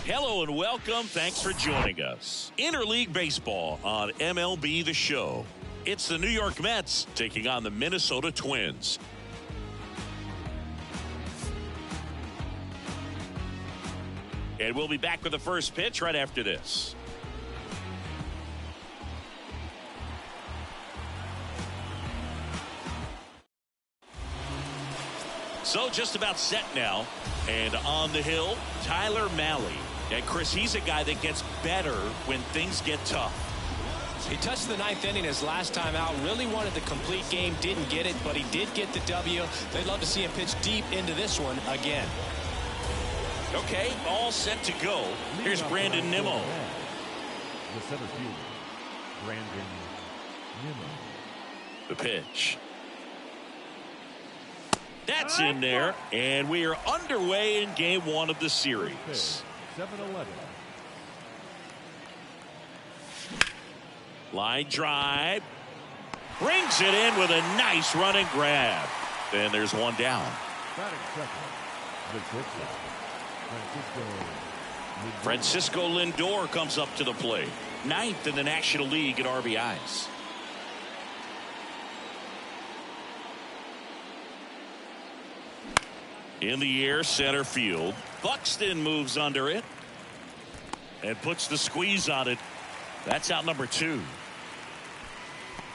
Hello and welcome. Thanks for joining us. Interleague Baseball on MLB The Show. It's the New York Mets taking on the Minnesota Twins. And we'll be back with the first pitch right after this. So just about set now. And on the hill, Tyler Mahle. And Chris, he's a guy that gets better when things get tough. He touched the ninth inning his last time out. Really wanted the complete game. Didn't get it, but he did get the W. They'd love to see him pitch deep into this one again. Okay, all set to go. Here's Brandon Nimmo. The center fielder, Brandon Nimmo. The pitch. That's in there, and we are underway in game one of the series. 7-11. Line drive. Brings it in with a nice running grab. And there's one down. Batting second, the pitcher, Francisco Lindor comes up to the plate. 9th in the National League at RBIs. In the air, center field. Buxton moves under it and puts the squeeze on it. That's out number 2.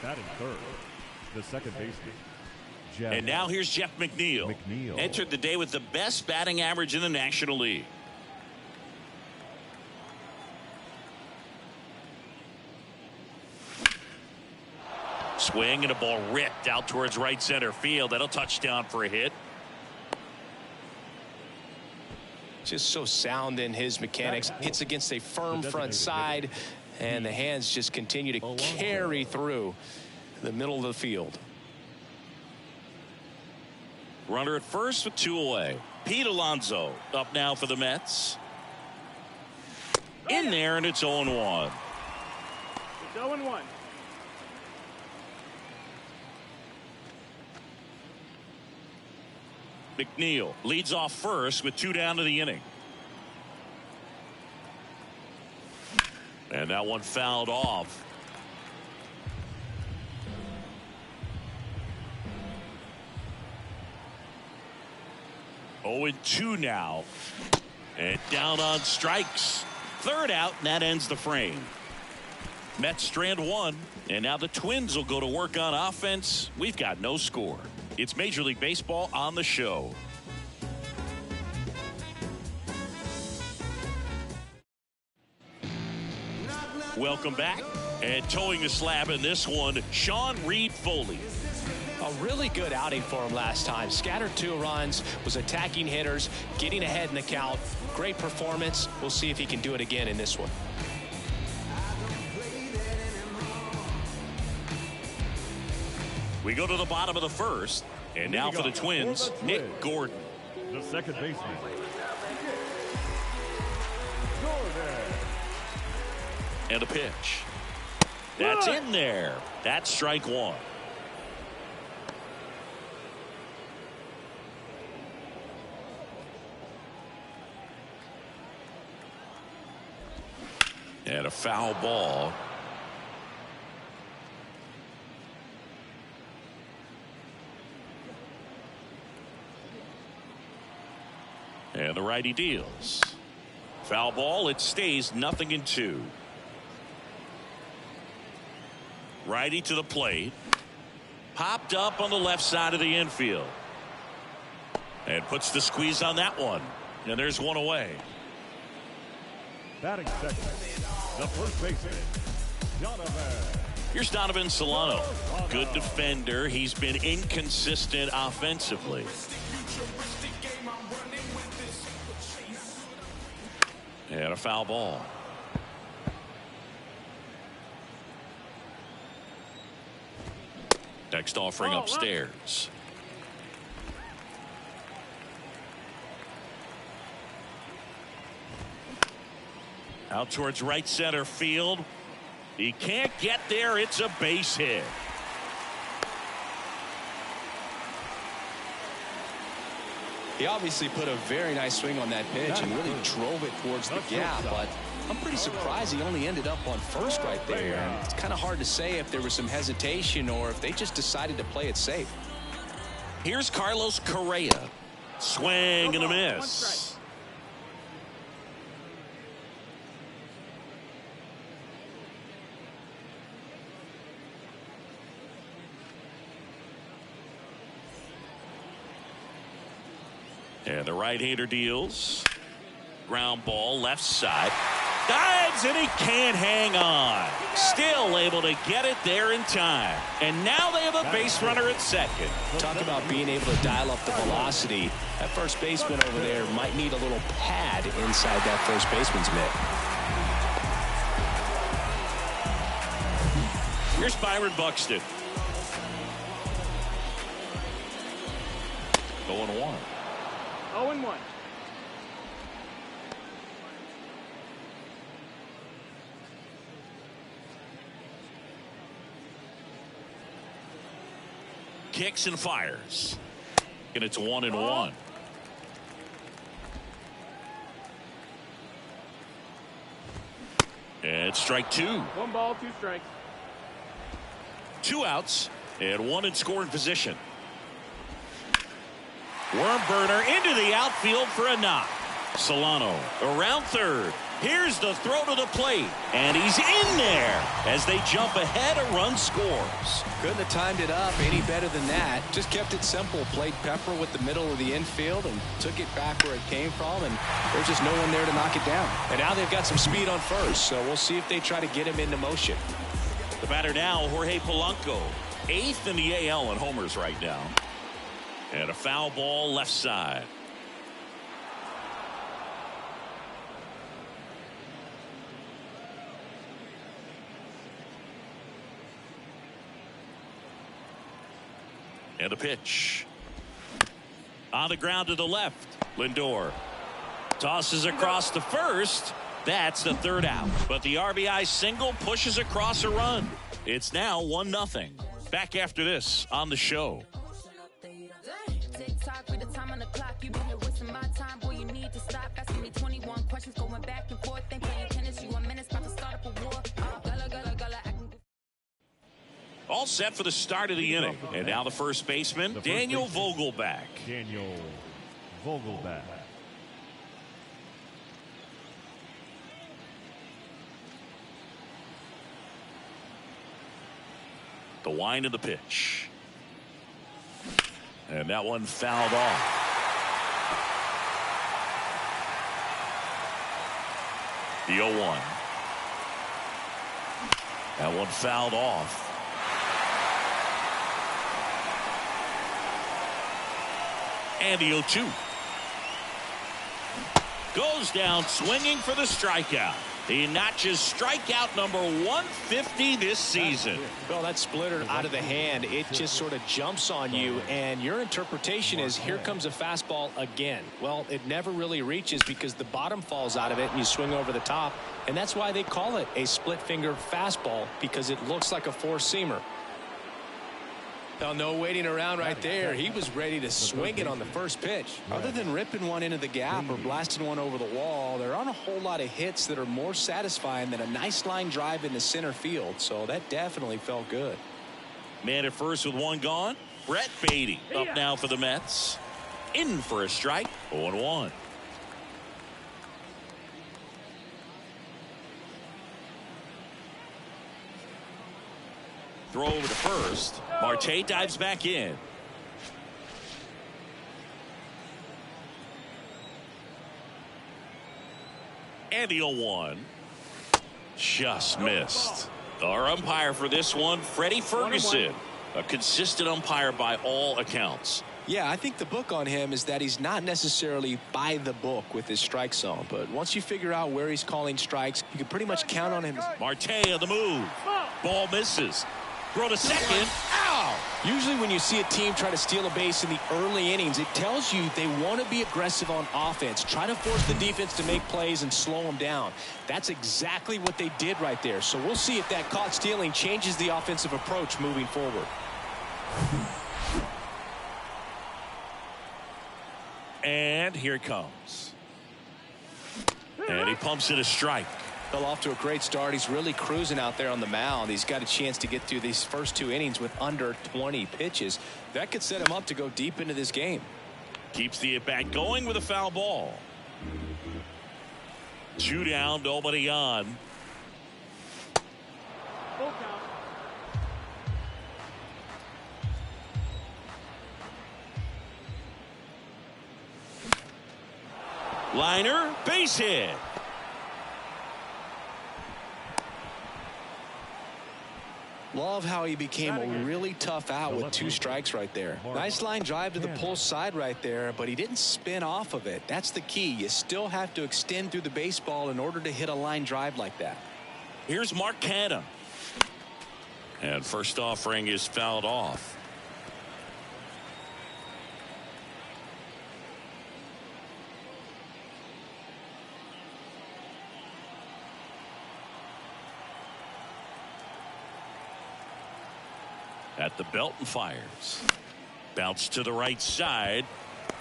Batting third, the second baseman. And now here's Jeff McNeil. Entered the day with the best batting average in the National League. Swing and a ball ripped out towards right center field. That'll touchdown for a hit. Just so sound in his mechanics. Hits against a firm front side, and the hands just continue to carry through the middle of the field. Runner at first with 2 away. Pete Alonso up now for the Mets. In there, and it's 0-1. It's 0-1. McNeil leads off first with 2 down to the inning. And that one fouled off. Oh, 2 now. And down on strikes. Third out, and that ends the frame. Mets strand 1, and now the Twins will go to work on offense. We've got no score. It's Major League Baseball on the show. Welcome back. And towing the slab in this one, Sean Reed Foley. A really good outing for him last time. Scattered 2 runs, was attacking hitters, getting ahead in the count. Great performance. We'll see if he can do it again in this one. We go to the bottom of the first. And now for the Twins, Nick Gordon. The second baseman. And a pitch. That's in there. That's strike 1. And a foul ball. And the righty deals. Foul ball. It stays 0-2. Righty to the plate. Popped up on the left side of the infield. And puts the squeeze on that one. And there's one away. Batting second, the first baseman, Donovan. Here's Donovan Solano. Good defender. He's been inconsistent offensively. And a foul ball. Next offering upstairs. Out towards right center field. He can't get there. It's a base hit. He obviously put a very nice swing on that pitch and really drove it towards the gap, but I'm pretty surprised he only ended up on first right there. And it's kind of hard to say if there was some hesitation or if they just decided to play it safe. Here's Carlos Correa. Swing and a miss. And the right-hander deals. Ground ball left side. Dives and he can't hang on. Still able to get it there in time. And now they have a base runner at second. Talk about being able to dial up the velocity. That first baseman over there might need a little pad inside that first baseman's mitt. Here's Byron Buxton. 0-1. 0-1. Kicks and fires. And it's 1-1. And strike two. 1 ball, 2 strikes. 2 outs and 1 in scoring position. Worm burner into the outfield for a knock. Solano around third. Here's the throw to the plate. And he's in there as they jump ahead. A run scores. Couldn't have timed it up any better than that. Just kept it simple. Played Pepper with the middle of the infield and took it back where it came from. And there's just no one there to knock it down. And now they've got some speed on first. So we'll see if they try to get him into motion. The batter now, Jorge Polanco. 8th in the AL in homers right now. And a foul ball left side. And a pitch. On the ground to the left. Lindor tosses across the first. That's the 3rd out. But the RBI single pushes across a run. It's now 1-0. Back after this on the show. All set for the start of the inning. And now the first baseman, Daniel Vogelback. Daniel Vogelback. The wind of the pitch. And that one fouled off. The 0-1. That one fouled off. And the 0-2. Goes down swinging for the strikeout. He notches strikeout number 150 this season. Well, that splitter out of the hand, it just sort of jumps on you, and your interpretation is here comes a fastball again. Well, it never really reaches because the bottom falls out of it and you swing over the top, and that's why they call it a split finger fastball, because it looks like a four-seamer. Now, no waiting around right there. He was ready to swing it on the first pitch. Other than ripping one into the gap or blasting one over the wall, there aren't a whole lot of hits that are more satisfying than a nice line drive into center field. So that definitely felt good. Man at first with 1 gone. Brett Beatty up now for the Mets. In for a strike. 0-1. Throw over to first. Marte dives back in. And the 0-1. Just missed. Our umpire for this one, Freddie Ferguson. A consistent umpire by all accounts. Yeah, I think the book on him is that he's not necessarily by the book with his strike zone. But once you figure out where he's calling strikes, you can pretty much count on him. Marte on the move. Ball misses. Throw to second. Ow! Usually when you see a team try to steal a base in the early innings, it tells you they want to be aggressive on offense, try to force the defense to make plays and slow them down. That's exactly what they did right there. So we'll see if that caught stealing changes the offensive approach moving forward. And here it comes. And he pumps it a strike. Well, off to a great start. He's really cruising out there on the mound. He's got a chance to get through these first 2 innings with under 20 pitches. That could set him up to go deep into this game. Keeps the at-bat going with a foul ball. 2 down, nobody on. Full count. Liner, base hit. Love how he became a really tough out with 2 strikes right there. Nice line drive to the pull side right there, but he didn't spin off of it. That's the key. You still have to extend through the baseball in order to hit a line drive like that. Here's Mark Canha. And first offering is fouled off. At the belt and fires. Bounce to the right side.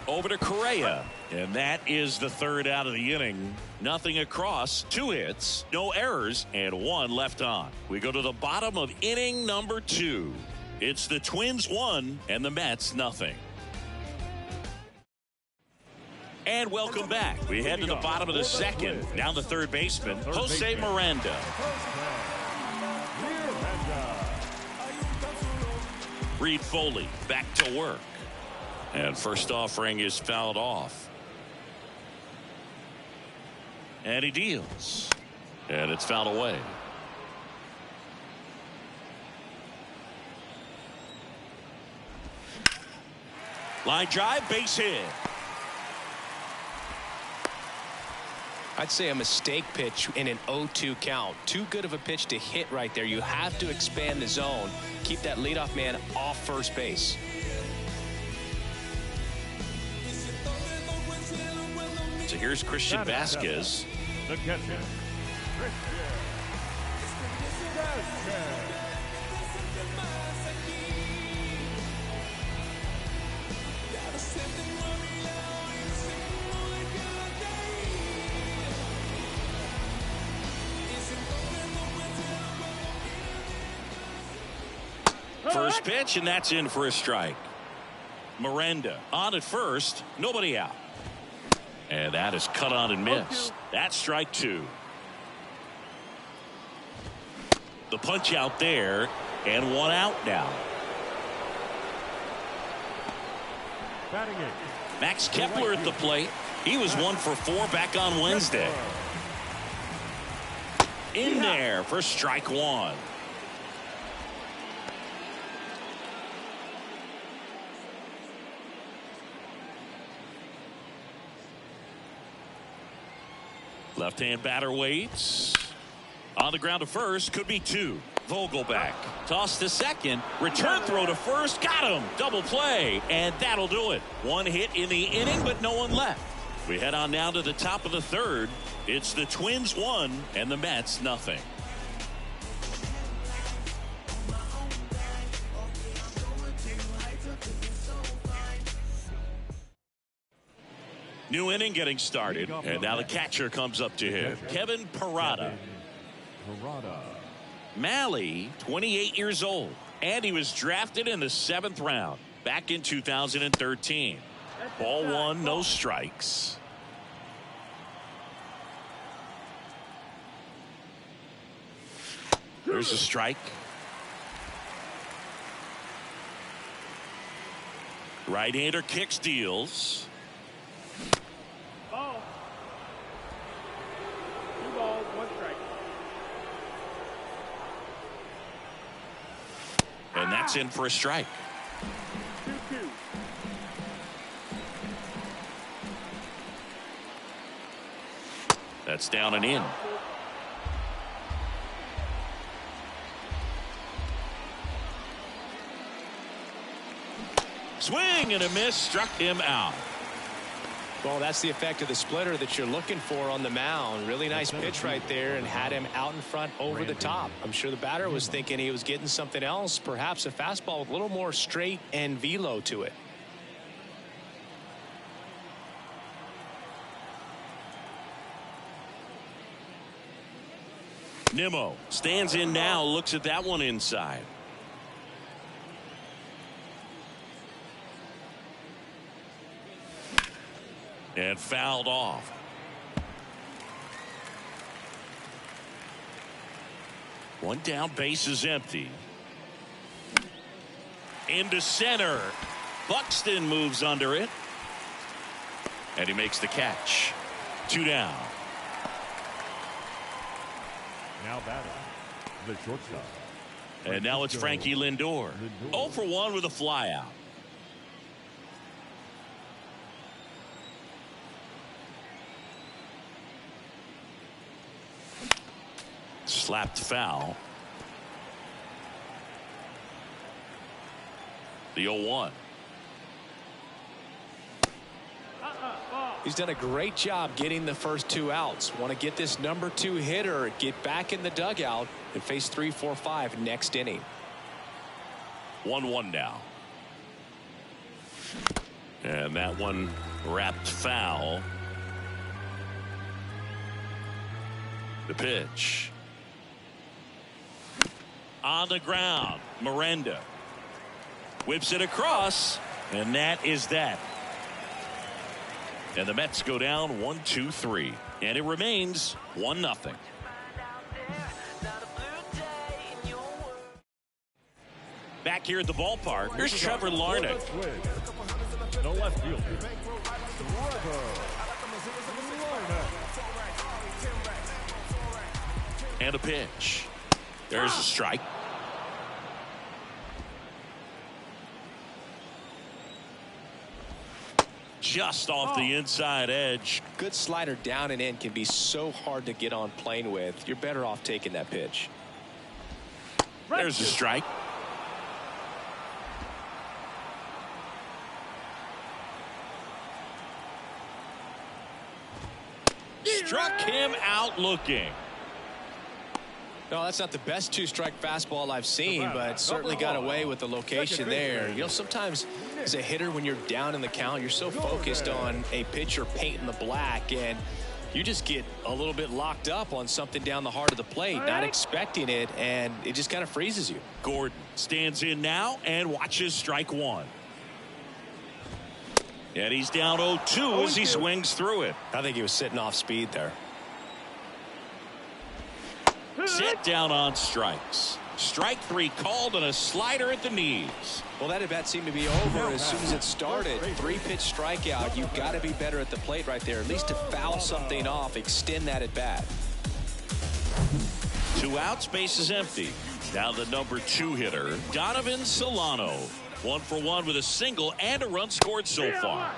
Over to Correa. And that is the 3rd out of the inning. Nothing across. 2 hits. No errors. And 1 left on. We go to the bottom of inning number 2. It's the Twins 1 and the Mets nothing. And welcome back. We head to the bottom of the 2nd. Now the 3rd baseman, Jose Miranda. Reed Foley back to work. And first offering is fouled off. And he deals. And it's fouled away. Line drive, base hit. I'd say a mistake pitch in an 0-2 count. Too good of a pitch to hit right there. You have to expand the zone. Keep that leadoff man off first base. So here's Christian Vasquez. The catcher, Christian Vasquez. First pitch, and that's in for a strike. Miranda on at first, nobody out. And that is cut on and missed. That's strike 2. The punch out there, and 1 out now. Batting it. Max Kepler at the plate. He was 1 for 4 back on Wednesday. In there for strike 1. Left-hand batter waits. On the ground to first, could be 2. Vogelback. Toss to second. Return throw to first. Got him. Double play. And that'll do it. 1 hit in the inning, but no one left. We head on now to the top of the 3rd. It's the Twins 1 and the Mets nothing. New inning getting started, and now the catcher comes up to him. Kevin Parada. Malley, 28 years old, and he was drafted in the 7th round back in 2013. Ball 1, no strikes. There's a strike. Right-hander kicks, deals. Ball. 2 balls, 1 strike. And that's in for a strike. 2-2. That's down and in. Swing and a miss, struck him out. Well, that's the effect of the splitter that you're looking for on the mound. Really nice pitch right there and had him out in front over the top. I'm sure the batter was thinking he was getting something else, perhaps a fastball with a little more straight and velo to it. Nimmo stands in now, looks at that one inside. And fouled off. One down, base is empty. Into center. Buxton moves under it. And he makes the catch. 2 down. Now batting, the shortstop. And now it's Frankie Lindor. 0 for 1 with a flyout. Slapped foul. The 0-1. He's done a great job getting the first 2 outs. Want to get this number 2 hitter, get back in the dugout, and face 3, 4, 5 next inning. 1-1 now. And that one wrapped foul. The pitch. On the ground, Miranda whips it across, and that is that. And the Mets go down 1-2-3, and it remains 1-0. Back here at the ballpark, here's Trevor Larnach. The left fielder, Trevor Larnach. And a pitch. There's a strike. Just off the inside edge. Good slider down and in can be so hard to get on plane with. You're better off taking that pitch. There's a strike. Struck him out looking. No, that's not the best 2-strike fastball I've seen, but certainly got away with the location there. You know, sometimes as a hitter, when you're down in the count, you're so focused on a pitcher painting the black, and you just get a little bit locked up on something down the heart of the plate, not expecting it, and it just kind of freezes you. Gordon stands in now and watches strike 1. And he's down 0-2 as he swings through it. I think he was sitting off speed there. Sit down on strikes. Strike 3 called on a slider at the knees. Well, that at bat seemed to be over as soon as it started. 3-pitch strikeout. You've got to be better at the plate right there, at least to foul something off, extend that at bat. 2 outs, base is empty. Now the number 2 hitter, Donovan Solano. 1 for 1 with a single and a run scored so far.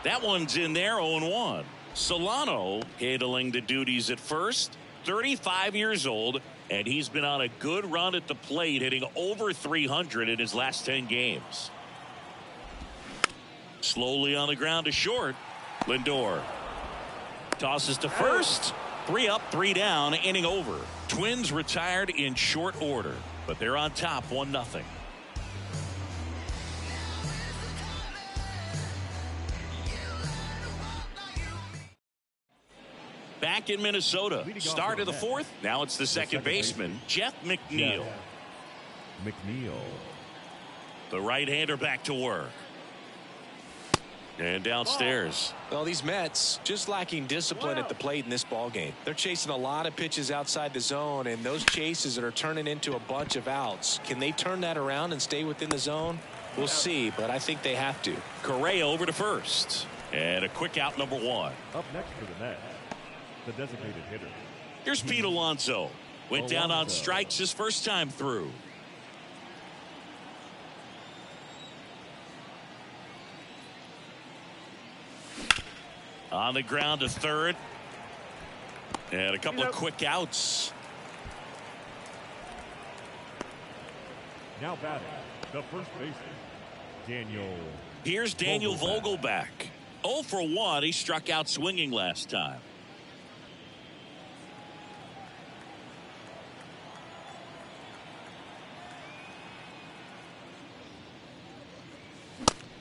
That one's in there, 0-1. Solano handling the duties at first. 35 years old, and he's been on a good run at the plate, hitting over 300 in his last 10 games. Slowly on the ground to short. Lindor tosses to first. 3 up, 3 down, inning over. Twins retired in short order, but they're on top 1-0. Back in Minnesota, start of the 4th. Now it's the second baseman, Jeff McNeil. The right-hander back to work. And downstairs. Well, these Mets just lacking discipline at the plate in this ballgame. They're chasing a lot of pitches outside the zone, and those chases that are turning into a bunch of outs. Can they turn that around and stay within the zone? We'll see, but I think they have to. Correa over to first. And a quick out, number 1. Up next for the Mets, the designated hitter. Here's Pete Alonso. Went down on strikes his first time through. On the ground to third. And a couple of quick outs. Now batting, the first baseman, Daniel Here's Daniel Vogelback. 0 for 1. He struck out swinging last time.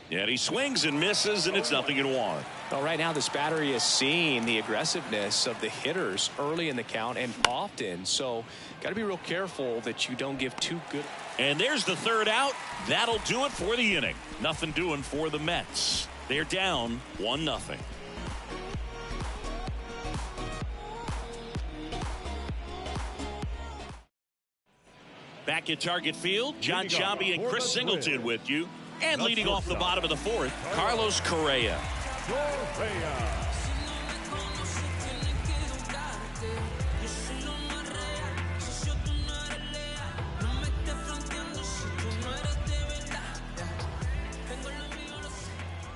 And he swings and misses, and it's 0-1. Well, right now this battery is seeing the aggressiveness of the hitters early in the count and often. So got to be real careful that you don't give too good. And there's the third out. That'll do it for the inning. Nothing doing for the Mets. They're down 1-0. Back at Target Field, John Chambi and Chris Singleton with you. And leading off the bottom of the fourth, Carlos Correa.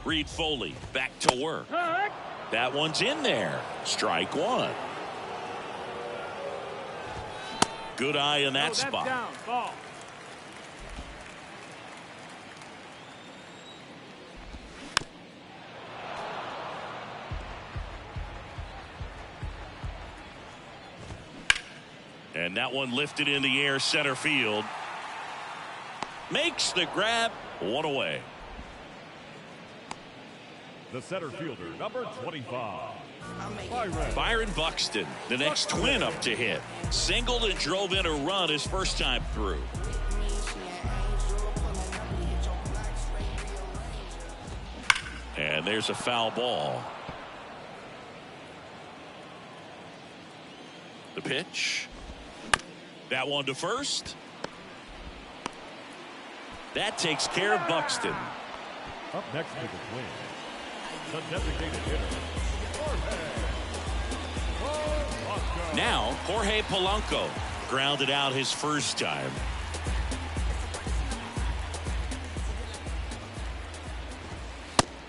Reed Foley back to work. That one's in there. Strike one. Good eye in that spot. Down. Ball. And that one lifted in the air center field. Makes the grab. One away. The center fielder, number 25. Byron Buxton, the next Twin up to hit. Singled and drove in a run his first time through. And there's a foul ball. The pitch. That one to first. That takes care of Buxton. Up next to the Twins, the designated hitter, Now, Jorge Polanco grounded out his first time.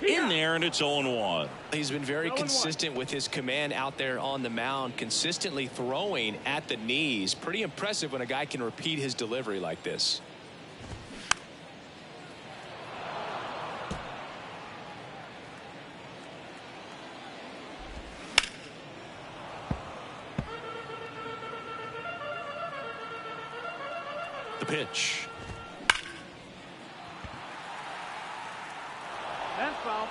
In there, and it's 0-1. He's been very consistent with his command out there on the mound, consistently throwing at the knees. Pretty impressive when a guy can repeat his delivery like this. The pitch. That's foul.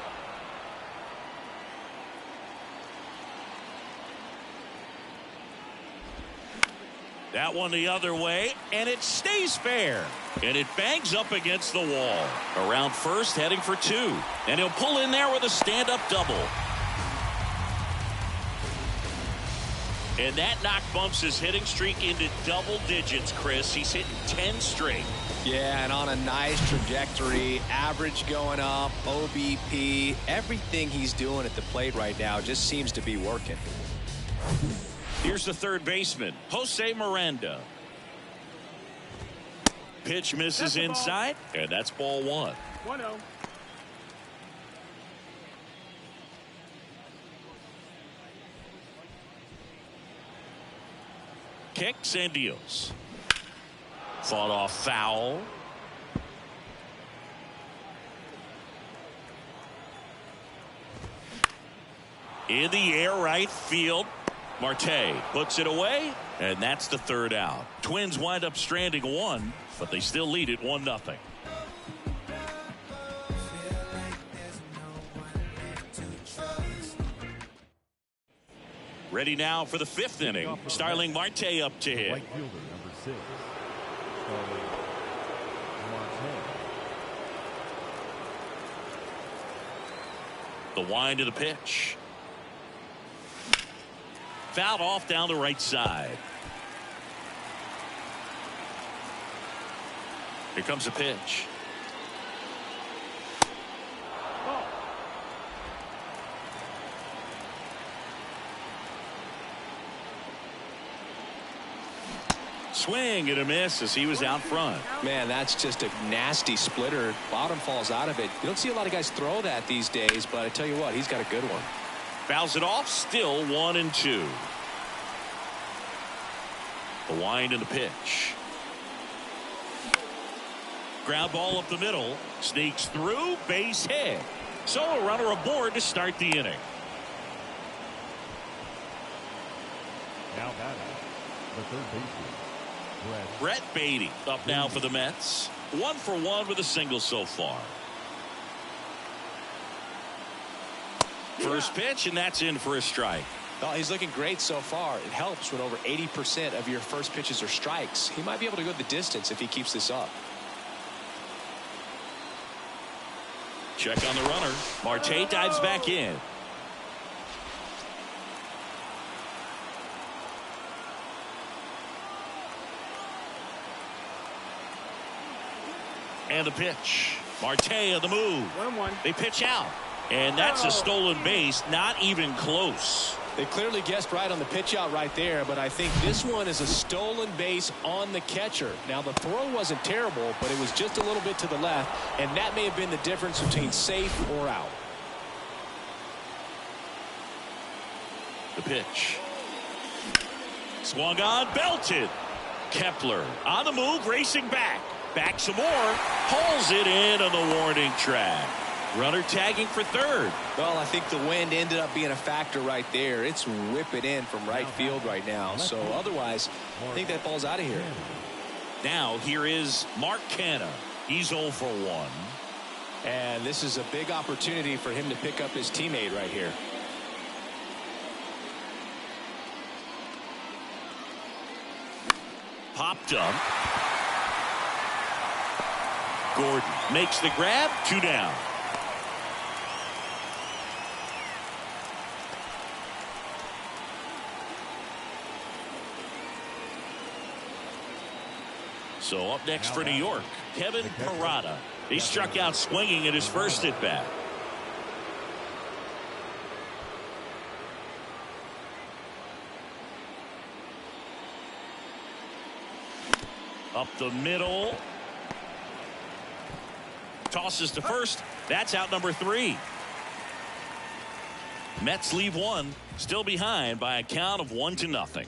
That one the other way, and it stays fair. And it bangs up against the wall. Around first, heading for two. And he'll pull in there with a stand-up double. And that knock bumps his hitting streak into double digits, Chris. He's hitting 10 straight. Yeah, and on a nice trajectory, average going up, OBP, everything he's doing at the plate right now just seems to be working. Here's the third baseman, Jose Miranda. Pitch misses inside, and that's ball one. 1-0. Kicks and deals. Fought off foul. In the air right field. Marte puts it away, and that's the third out. Twins wind up stranding one, but they still lead it 1-0. Ready now for the fifth inning. Starling Marte up to hit. right fielder, number 6. Starling Marte. The wind of the pitch. Fouled off down the right side. Here comes the pitch. Swing and a miss as he was out front. Man, that's just a nasty splitter. Bottom falls out of it. You don't see a lot of guys throw that these days, but I tell you what, he's got a good one. Fouls it off, still 1-2. The wind and the pitch. Ground ball up the middle. Sneaks through. Base hit. So a runner aboard to start the inning. Now batting, the third baseman, Brett Beatty up now for the Mets. 1 for 1 with a single so far. First pitch, and that's in for a strike. Well, he's looking great so far. It helps when over 80% of your first pitches are strikes. He might be able to go the distance if he keeps this up. Check on the runner. Marte dives back in. And the pitch. Marte on the move. 1-1. They pitch out. And that's a stolen base. Not even close. They clearly guessed right on the pitch out right there, but I think this one is a stolen base on the catcher. Now, the throw wasn't terrible, but it was just a little bit to the left, and that may have been the difference between safe or out. The pitch. Swung on, belted. Kepler on the move, racing back. Back some more. Pulls it in on the warning track. Runner tagging for third. Well, I think the wind ended up being a factor right there. It's whipping in from right field right now. So otherwise, I think that ball's out of here. Now here is Mark Canha. He's 0 for 1. And this is a big opportunity for him to pick up his teammate right here. Popped up. Gordon makes the grab. 2 down. So up next for New York, Kevin Parada. He struck out swinging at his first at bat. Up the middle. Tosses to first. That's out number 3. Mets leave one. Still behind by a count of 1-0.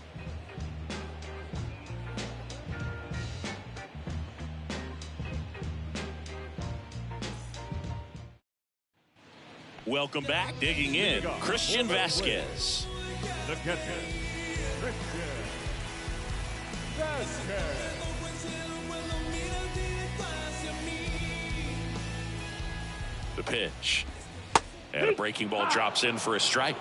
Welcome back. Digging in, Christian Vasquez. the catcher, Christian Vasquez. The pitch. And a breaking ball drops in for a strike.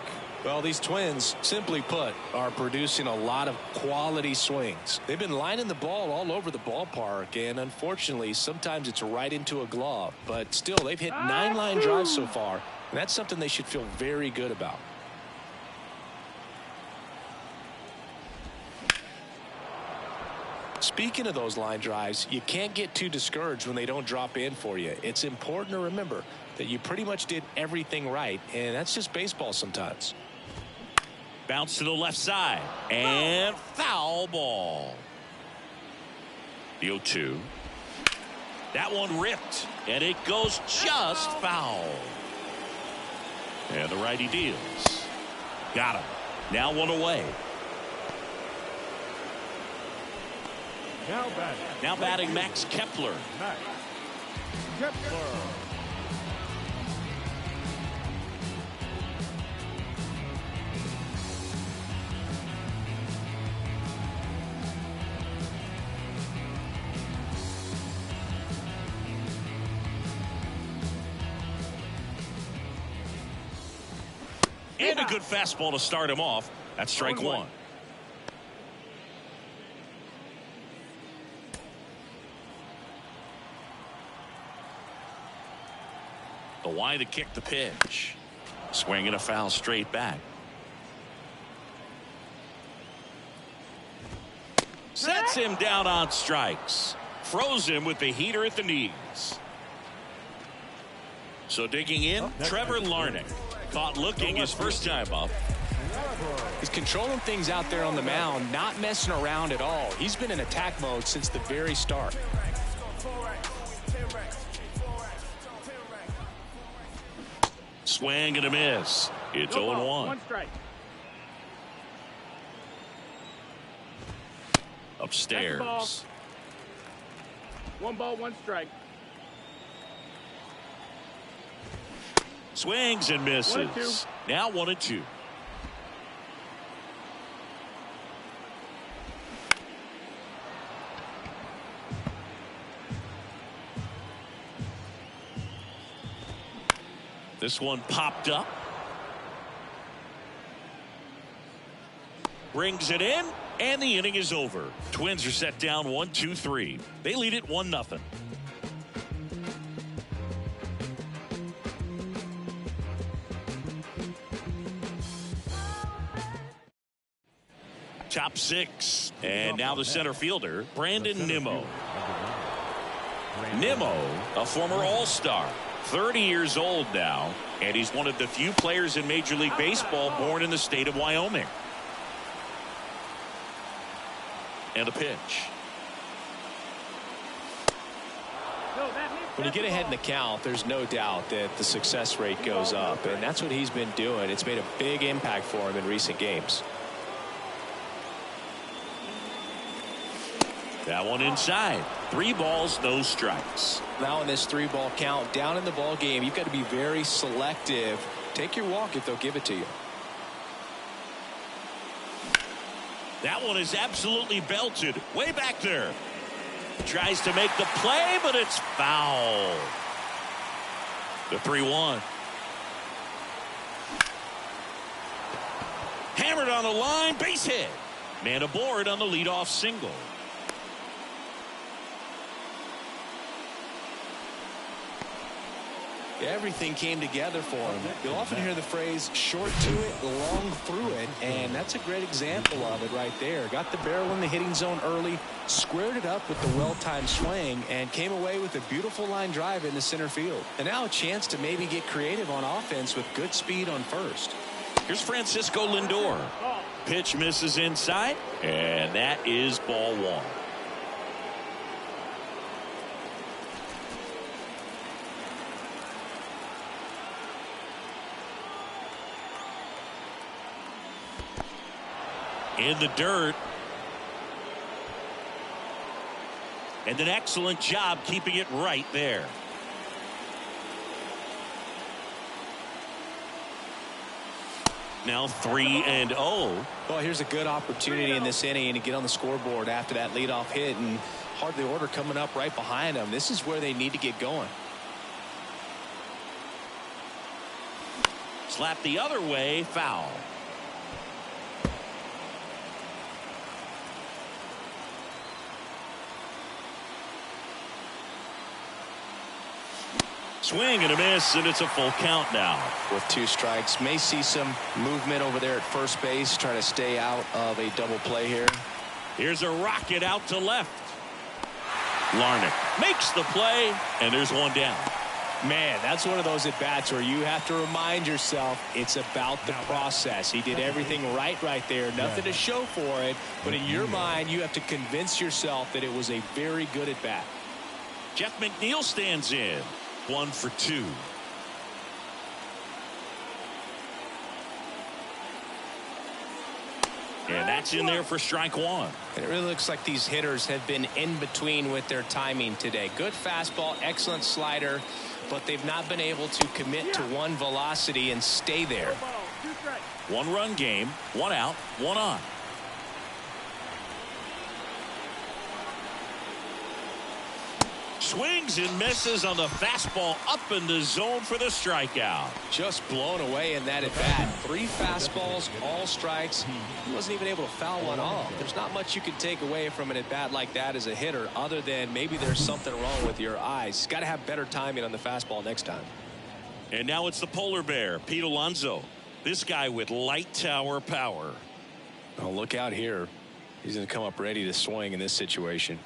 Well, these Twins, simply put, are producing a lot of quality swings. They've been lining the ball all over the ballpark, and unfortunately, sometimes it's right into a glove. But still, they've hit 9 line drives so far, and that's something they should feel very good about. Speaking of those line drives, you can't get too discouraged when they don't drop in for you. It's important to remember that you pretty much did everything right, and that's just baseball sometimes. Bounce to the left side. And foul ball. The 0-2. That one ripped. And it goes just foul. And the righty deals. Got him. Now one away. Now batting Max Kepler. Max Kepler. And a good fastball to start him off. That's strike one. The wide to kick the pitch. Swinging a foul straight back. Sets him down on strikes. Froze him with the heater at the knees. So digging in, Trevor Larnach. Caught looking his first time up. He's controlling things out there on the mound, not messing around at all. He's been in attack mode since the very start. Swing and a miss. It's 0-1. 1 strike. Upstairs. 1 ball, 1 strike. Swings and misses. Now 1-2. This one popped up. Brings it in, and the inning is over. Twins are set down 1-2-3. They lead it 1-0. Top six. And now the center fielder, Brandon Nimmo. Nimmo, a former All-Star. 30 years old now, and he's one of the few players in Major League Baseball born in the state of Wyoming. And a pitch. When you get ahead in the count, there's no doubt that the success rate goes up, and that's what he's been doing. It's made a big impact for him in recent games. That one inside. 3 balls, no strikes. Now in this 3-ball count, down in the ball game, you've got to be very selective. Take your walk if they'll give it to you. That one is absolutely belted. Way back there. Tries to make the play, but it's foul. The 3-1. Hammered on the line, base hit. Man aboard on the leadoff single. Everything came together for him. You'll often hear the phrase short to it, long through it, and that's a great example of it right there. Got the barrel in the hitting zone early, squared it up with the well-timed swing, and came away with a beautiful line drive into center field. And now a chance to maybe get creative on offense with good speed on first. Here's Francisco Lindor. Pitch misses inside, and that is ball 1. In the dirt. And an excellent job keeping it right there. Now 3-0. Well, here's a good opportunity in this inning to get on the scoreboard after that leadoff hit, and hardly order coming up right behind them. This is where they need to get going. Slap the other way, foul. Swing and a miss, and it's a full count now. With 2 strikes, may see some movement over there at first base, trying to stay out of a double play here. Here's a rocket out to left. Larnach makes the play, and there's one down. Man, that's one of those at-bats where you have to remind yourself it's about the process. He did everything right there. Nothing to show for it, but in your mind, you have to convince yourself that it was a very good at-bat. Jeff McNeil stands in. 1 for 2. And that's in there for strike 1. And it really looks like these hitters have been in between with their timing today. Good fastball, excellent slider, but they've not been able to commit to one velocity and stay there. 1-run game, 1 out, 1 on. Swings and misses on the fastball up in the zone for the strikeout. Just blown away in that at bat. 3 fastballs, all strikes. He wasn't even able to foul one off. There's not much you can take away from an at bat like that as a hitter, other than maybe there's something wrong with your eyes. Got to have better timing on the fastball next time. And now it's the polar bear, Pete Alonso. This guy with light tower power. Oh, look out here. He's going to come up ready to swing in this situation.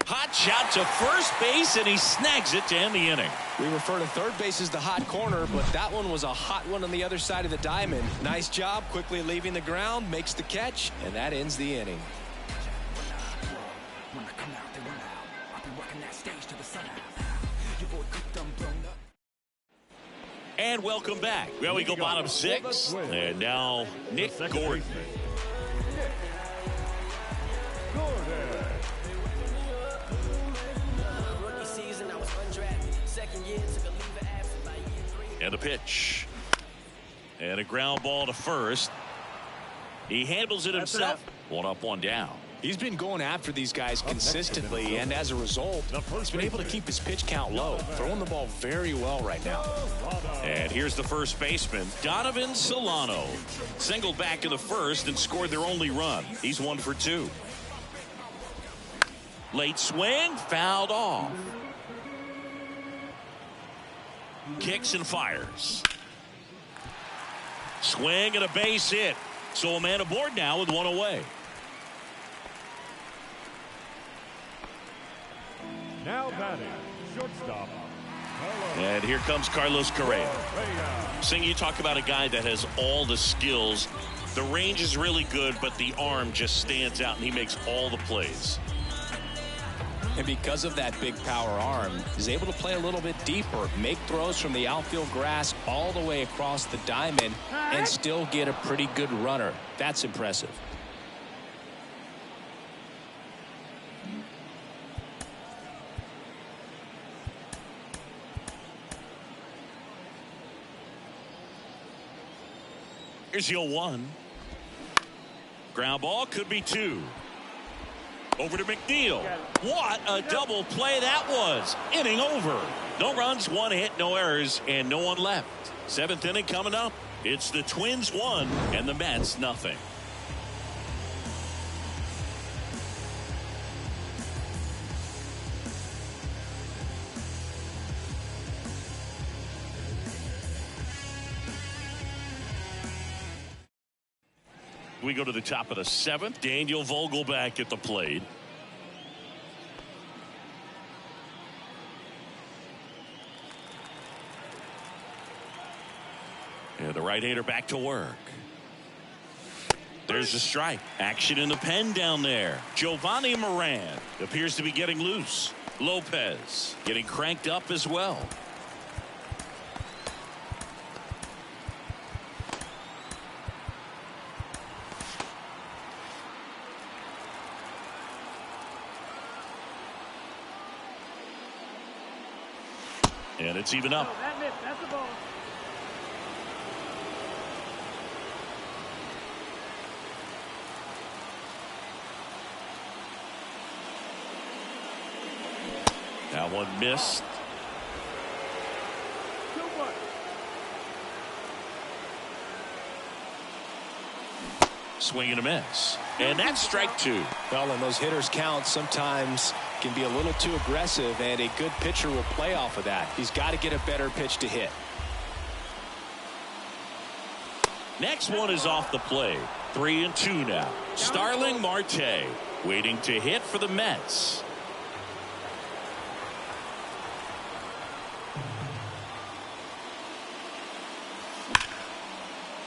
Hot shot to first base, and he snags it to end the inning. We refer to third base as the hot corner, but that one was a hot one on the other side of the diamond. Nice job, quickly leaving the ground, makes the catch, and that ends the inning. And welcome back. Well, we go bottom 6, and now Nick Gordon. And a pitch. And a ground ball to first. He handles it himself. One up, one down. He's been going after these guys consistently, and as a result, he's been able to keep his pitch count low, throwing the ball very well right now. And here's the first baseman, Donovan Solano. Singled back in the first and scored their only run. He's 1 for 2. Late swing, fouled off. Kicks and fires. Swing and a base hit. So a man aboard now with one away. Now batting, shortstop. And here comes Carlos Correa. Sing, you talk about a guy that has all the skills. The range is really good, but the arm just stands out, and he makes all the plays. And because of that big power arm, he's able to play a little bit deeper, make throws from the outfield grass all the way across the diamond, and still get a pretty good runner. That's impressive. Here's your 1. Ground ball, could be 2. Over to McNeil. What a double play that was. Inning over. No runs, 1 hit, no errors, and no one left. 7th inning coming up. It's the Twins 1 and the Mets nothing. We go to the top of the 7th. Daniel Vogelback at the plate. And the right-hander back to work. There's the strike. Action in the pen down there. Giovanni Moran appears to be getting loose. Lopez getting cranked up as well. And it's even up. Oh, that missed. That's the ball. That one missed. 2-1. Swing and a miss. And that's strike 2. Well, and those hitters count sometimes can be a little too aggressive, and a good pitcher will play off of that. He's got to get a better pitch to hit. Next one is off the plate. 3-2 now. Starling Marte waiting to hit for the Mets.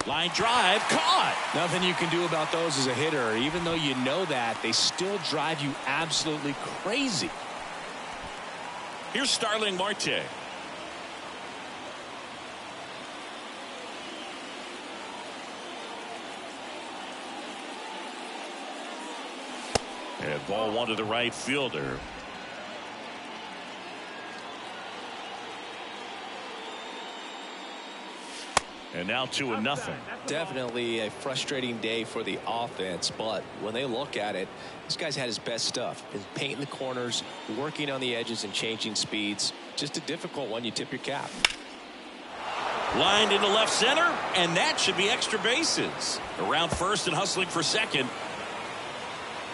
Line drive, caught. Nothing you can do about those as a hitter. Even though you know that, they still drive you absolutely crazy. Here's Starling Marte. And ball 1 to the right fielder. And now 2-0. Definitely a frustrating day for the offense, but when they look at it, this guy's had his best stuff. Been painting the corners, working on the edges, and changing speeds. Just a difficult one. You tip your cap. Lined into left center, and that should be extra bases. Around first and hustling for second.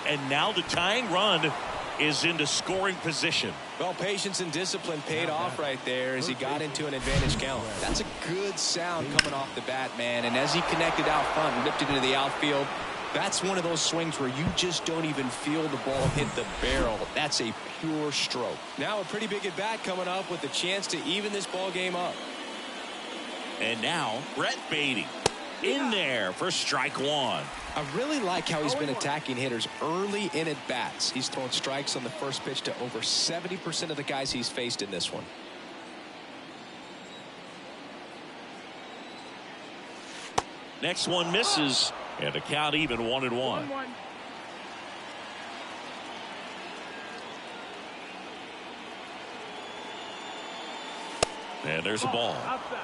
And now the tying run is into scoring position. Well, patience and discipline paid off right there as he got into an advantage count. That's a good sound coming off the bat, man. And as he connected out front and ripped it into the outfield, that's one of those swings where you just don't even feel the ball hit the barrel. That's a pure stroke. Now a pretty big at bat coming up with the chance to even this ball game up. And now Brett Beatty in there for strike 1. I really like how he's been attacking hitters early in at bats. He's thrown strikes on the first pitch to over 70% of the guys he's faced in this one. Next one misses, and the count even 1-1. 1-1. And there's a ball. Outside.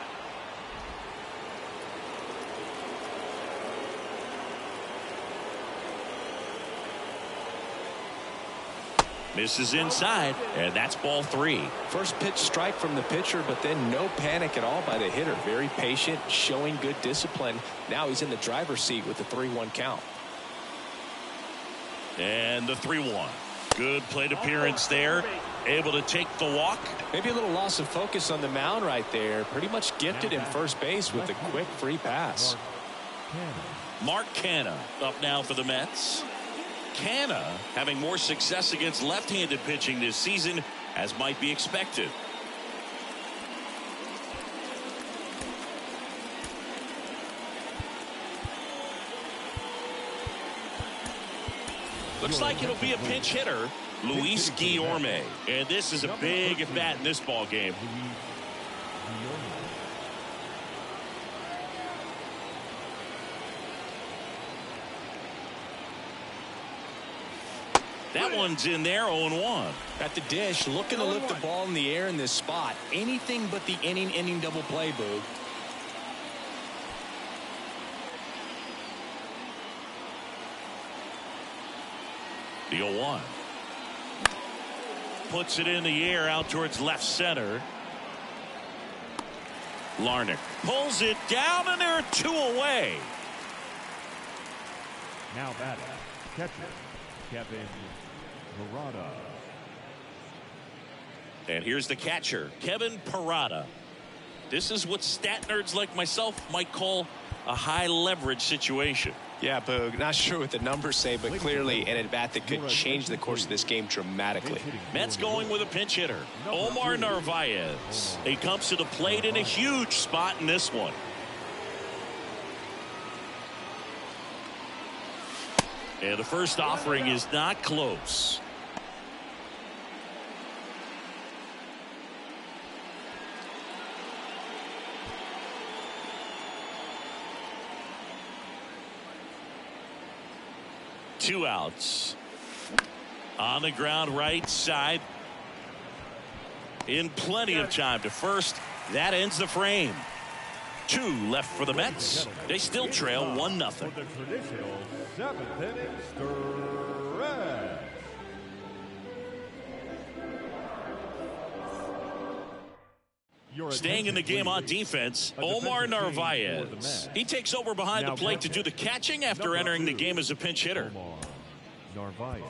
Misses inside, and that's ball 3. First pitch strike from the pitcher, but then no panic at all by the hitter. Very patient, showing good discipline. Now he's in the driver's seat with the 3-1 count. And the 3-1. Good plate appearance there. Able to take the walk. Maybe a little loss of focus on the mound right there. Pretty much gifted in first base with a quick free pass. Mark Canha up now for the Mets. Canha having more success against left-handed pitching this season, as might be expected. Looks like it'll be a pinch hitter, Luis Guillorme. And this is a big at-bat in this ball game. That one's in there, 0-1. At the dish, looking to lift the ball in the air in this spot. Anything but the inning double play, Boog. The 0-1. Puts it in the air out towards left center. Larnach pulls it down, and there are 2 away. Now batting, catcher, Kevin Parada. And here's the catcher, Kevin Parada. This is what stat nerds like myself might call a high leverage situation. Yeah, Boog, not sure what the numbers say, but clearly an at-bat that could change the course of this game dramatically. Mets going with a pinch hitter, Omar Narvaez. He comes to the plate in a huge spot in this one. And the first offering is not close. Two outs. On the ground right side. In plenty of time to first. That ends the frame. 2 left for the Mets. They still trail 1-0. For the traditional 7th inning stretch. Staying in the game on defense, Omar Narvaez. He takes over behind the plate to do the catching after entering the game as a pinch hitter. Omar Narvaez.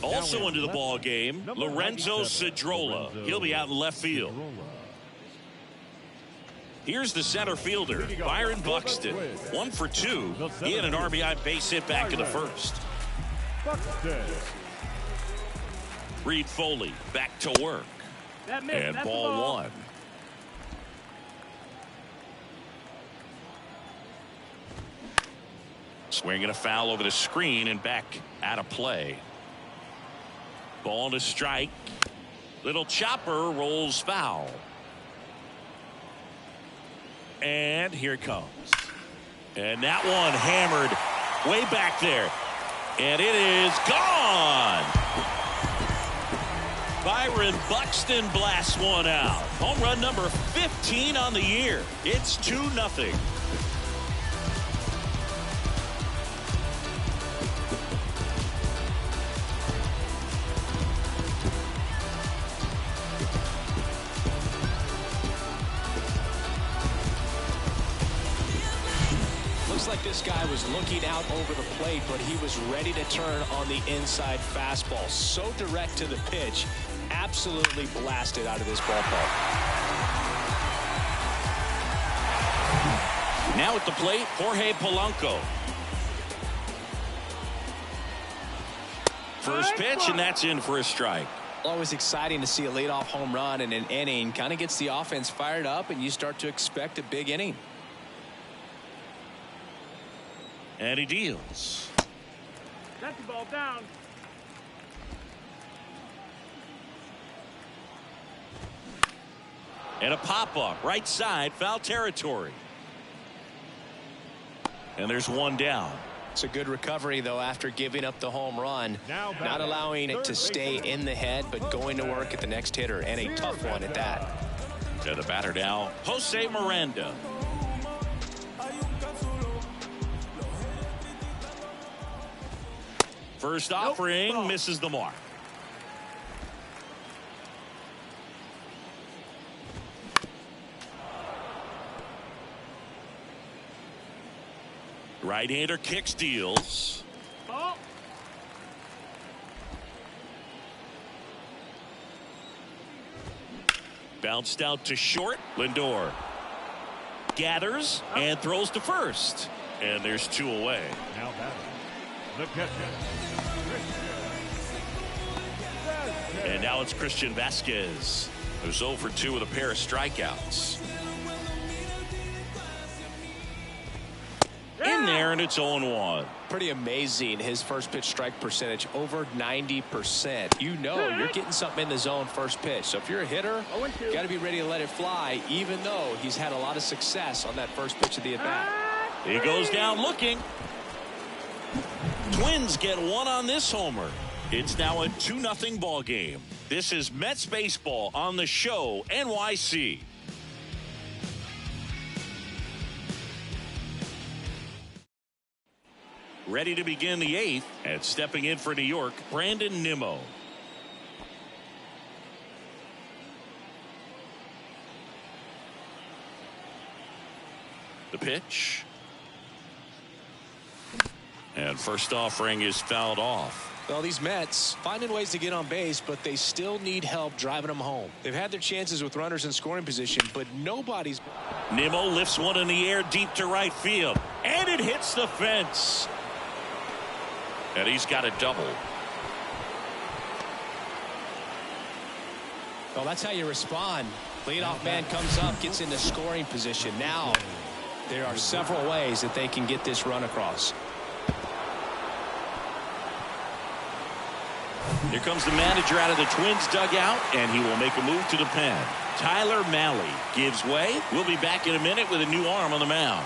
Also into the ball game, Lorenzo Cedrola. He'll be out in left field. Here's the center fielder, Byron Buxton. 1 for 2. He had an RBI base hit back in the first. Reed Foley back to work. And ball 1. Swinging a foul over the screen and back out of play. Ball to strike. Little chopper rolls foul. And here it comes. And that one hammered way back there. And it is gone. Byron Buxton blasts one out. Home run number 15 on the year. It's 2-0. Like this guy was looking out over the plate, but he was ready to turn on the inside fastball. So direct to the pitch, absolutely blasted out of this ballpark. Now at the plate, Jorge Polanco. First pitch, and that's in for a strike. Always exciting to see a leadoff home run in an inning. Kind of gets the offense fired up, and you start to expect a big inning. And he deals. That's the ball down. And a pop-up, right side, foul territory. And there's one down. It's a good recovery, though, after giving up the home run. Not allowing it to stay in the head, but going to work at the next hitter, and a tough one at that. To the batter now, Jose Miranda. First offering misses the mark. Right-hander kick steals. Oh. Bounced out to short. Lindor gathers and throws to first. And there's 2 away. Now batting, the catcher. And now it's Christian Vasquez, who's 0 for 2 with a pair of strikeouts. In there, and it's 0-1. Pretty amazing, his first pitch strike percentage, over 90%. You know you're getting something in the zone first pitch. So if you're a hitter, you got to be ready to let it fly, even though he's had a lot of success on that first pitch of the at-bat. He goes down looking. Twins get 1 on this homer. It's now a 2-0 ball game. This is Mets baseball on the show, NYC. Ready to begin the 8th, and stepping in for New York, Brandon Nimmo. The pitch. And first offering is fouled off. Well, these Mets finding ways to get on base, but they still need help driving them home. They've had their chances with runners in scoring position, but nobody's. Nimmo lifts one in the air deep to right field, and it hits the fence. And he's got a double. Well, that's how you respond. Leadoff man comes up, gets into scoring position. Now, there are several ways that they can get this run across. Here comes the manager out of the Twins dugout, and he will make a move to the pen. Tyler Mahle gives way. We'll be back in a minute with a new arm on the mound.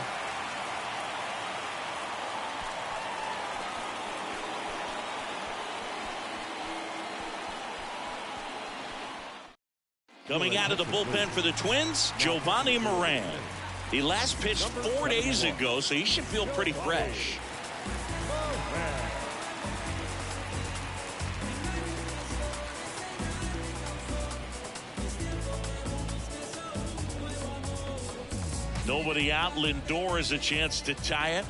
Coming out of the bullpen for the Twins, Giovanni Moran. He last pitched 4 days ago, so he should feel pretty fresh. Nobody out. Lindor has a chance to tie it.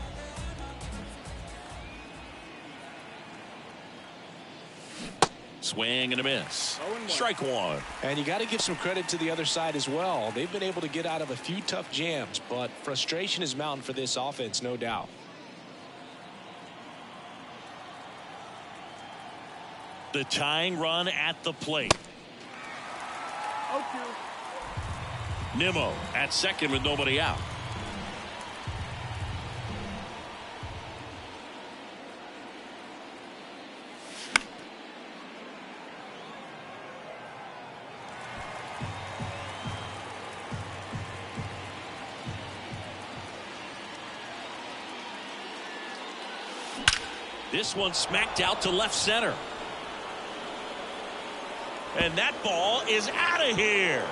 Swing and a miss. Strike 1. And you got to give some credit to the other side as well. They've been able to get out of a few tough jams, but frustration is mounting for this offense, no doubt. The tying run at the plate. Okay. Nimmo at second with nobody out. This one smacked out to left center. And that ball is out of here.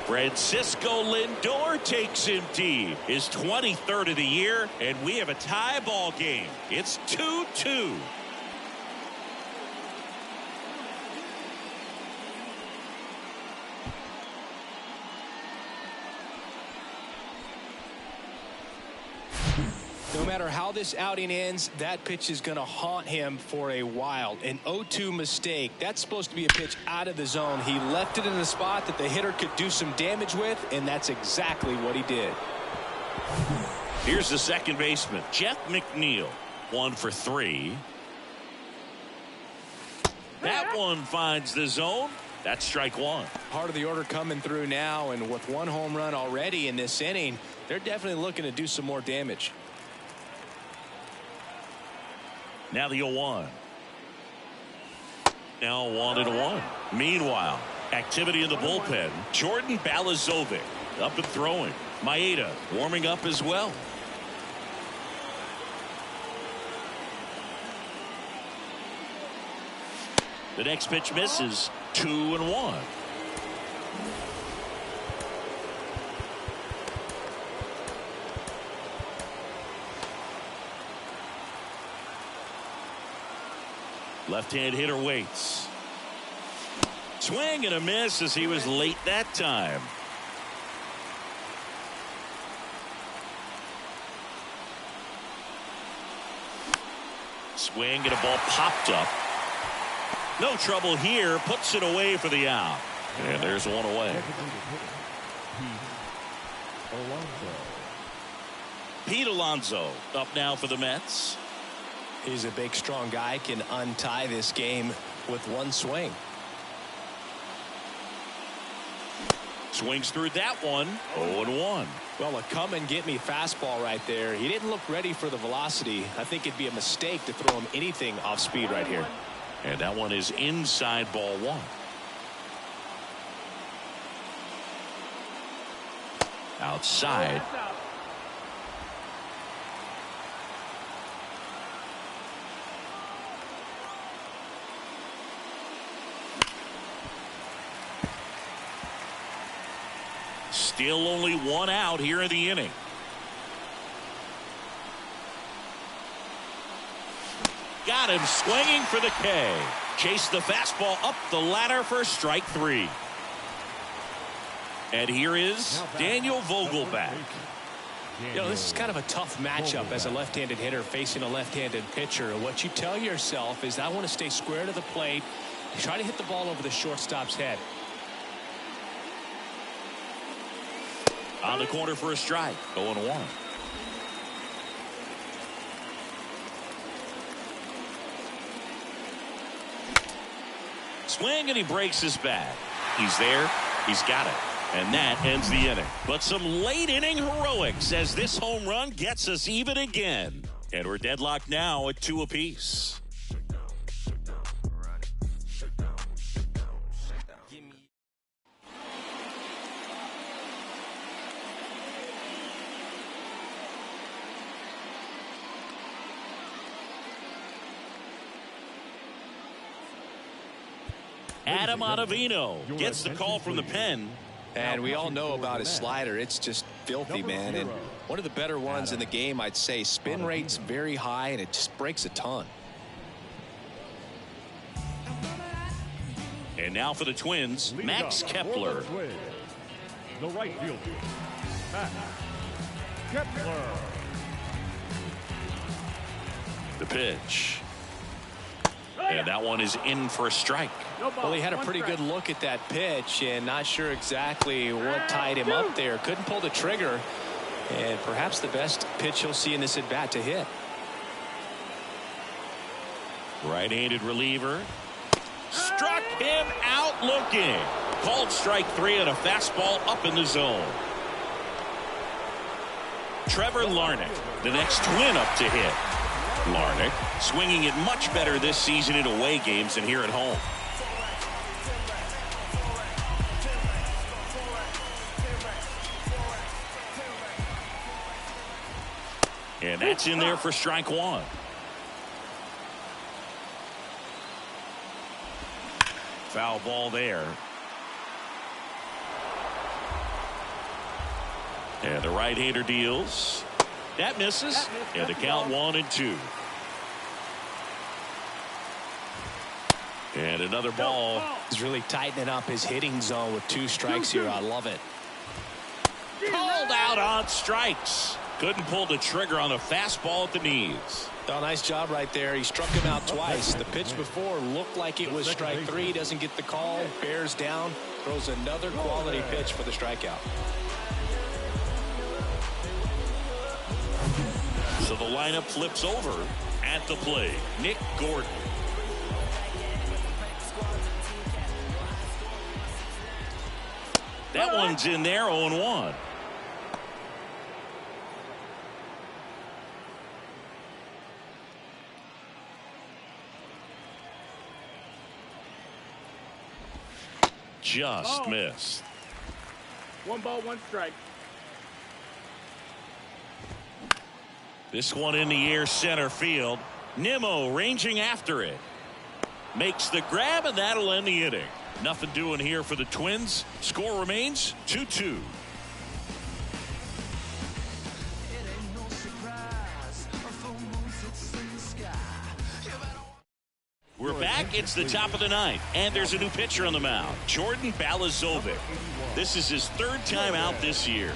Francisco Lindor takes him deep. His 23rd of the year, and we have a tie ball game. It's 2-2. No matter how this outing ends, that pitch is going to haunt him for a while. An 0-2 mistake. That's supposed to be a pitch out of the zone. He left it in a spot that the hitter could do some damage with, and that's exactly what he did. Here's the second baseman, Jeff McNeil. 1 for 3. That one finds the zone. That's strike 1. Part of the order coming through now, and with 1 home run already in this inning, they're definitely looking to do some more damage. Now the 0-1. Now 1-1. Meanwhile, activity in the bullpen. Jordan Balazovic up and throwing. Maeda warming up as well. The next pitch misses. 2-1. Left-hand hitter waits. Swing and a miss as he was late that time. Swing and a ball popped up. No trouble here. Puts it away for the out. And there's one away. Pete Alonso up now for the Mets. He's a big, strong guy. Can untie this game with one swing. Swings through that one. 0-1. Well, a come and get me fastball right there. He didn't look ready for the velocity. I think it'd be a mistake to throw him anything off speed right here. And that one is inside ball one. Outside. Still only one out here in the inning. Got him swinging for the K. Chased the fastball up the ladder for strike three. And here is Daniel Vogelback. You know, this is kind of a tough matchup as a left-handed hitter facing a left-handed pitcher. What you tell yourself is, I want to stay square to the plate, try to hit the ball over the shortstop's head. On the corner for a strike. 0-1. Swing and he breaks his bat. He's there. He's got it. And that ends the inning. But some late inning heroics as this home run gets us even again. And we're deadlocked now at 2 apiece. Adam Ottavino gets the call from the pen. And we all know about his slider. It's just filthy, man. And one of the better ones in the game, I'd say. Spin rate's very high, and it just breaks a ton. And now for the Twins, Max Kepler. The right fielder, Max Kepler. The pitch. And that one is in for a strike. Well, he had a pretty good look at that pitch and not sure exactly what tied him up there. Couldn't pull the trigger. And perhaps the best pitch he'll see in this at-bat to hit. Right-handed reliever. Struck him out looking. Called strike three on a fastball up in the zone. Trevor Larnach, the next Twin up to hit. Larnach swinging it much better this season in away games than here at home. And that's in there for strike one. Foul ball there. And the right-hander deals. That misses. And the count 1-2. And another ball. He's really tightening up his hitting zone with 2 strikes here. I love it. Called out on strikes. Couldn't pull the trigger on the fastball at the knees. Oh, nice job right there. He struck him out twice. The pitch before looked like it was strike 3. Doesn't get the call. Bears down. Throws another quality pitch for the strikeout. So the lineup flips over at the plate. Nick Gordon. That one's in there. 0-1. Just missed. 1 ball, 1 strike. This one in the air center field. Nimmo ranging after it. makes the grab, and that'll end the inning. Nothing doing here for the Twins. Score remains 2-2. We're back. It's the top of the ninth, and there's a new pitcher on the mound, Jordan Balazovic. This is his third time out this year.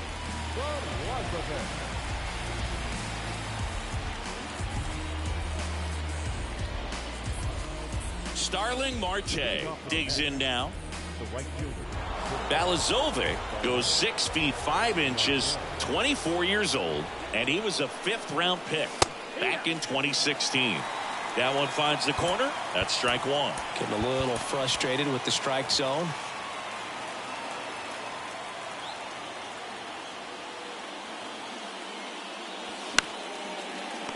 Starling Marte digs in now. Balazovic goes 6 feet 5 inches, 24 years old, and he was a 5th-round pick back in 2016. That one finds the corner. That's strike one. Getting a little frustrated with the strike zone.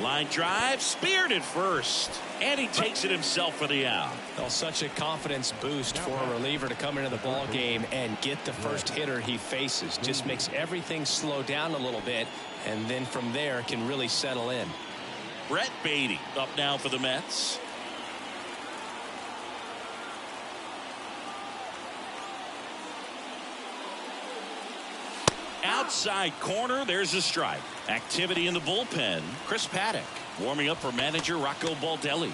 Line drive, speared at first, and he takes it himself for the out. Well, such a confidence boost for a reliever to come into the ball game and get the first hitter he faces. Just makes everything slow down a little bit, and then from there can really settle in. Brett Beatty up now for the Mets. Outside corner, there's a strike. Activity in the bullpen. Chris Paddock warming up for manager Rocco Baldelli.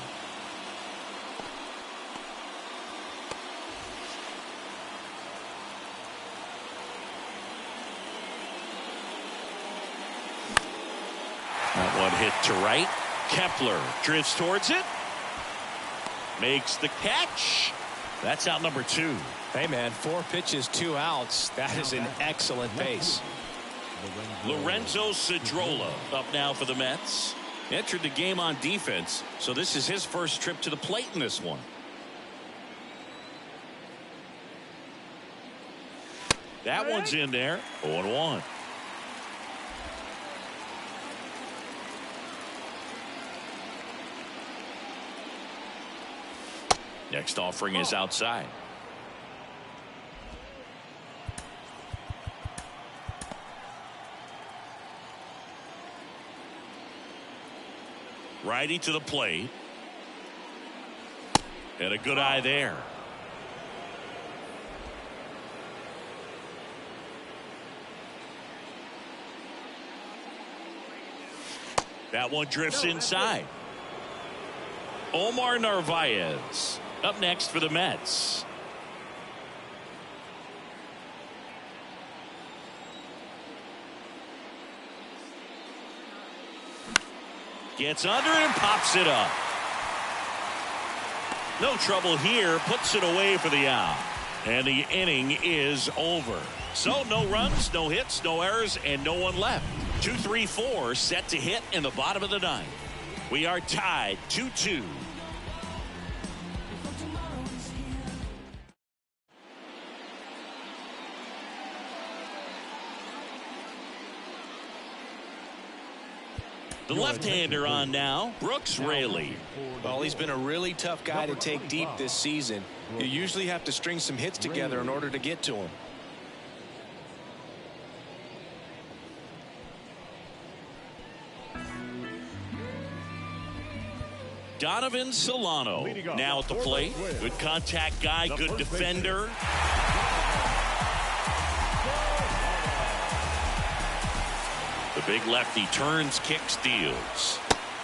That one hit to right. Kepler drifts towards it. Makes the catch. That's out number 2. Hey, man, 4 pitches, 2 outs. That is an excellent pace. Lorenzo Cedrola up now for the Mets. Entered the game on defense, so this is his first trip to the plate in this one. That one's in there. 0-1. Next offering is outside. Righty to the plate. And a good eye there. That one drifts inside. Omar Narvaez up next for the Mets. Gets under and pops it up. No trouble here. Puts it away for the out. And the inning is over. So no runs, no hits, no errors, and no one left. 2-3-4 set to hit in the bottom of the ninth. We are tied 2-2. The left-hander on now, Brooks Raley. Well, he's been a really tough guy to take deep this season. You usually have to string some hits together in order to get to him. Donovan Solano now at the plate. Good contact guy, good defender. The big lefty turns, kicks, deals.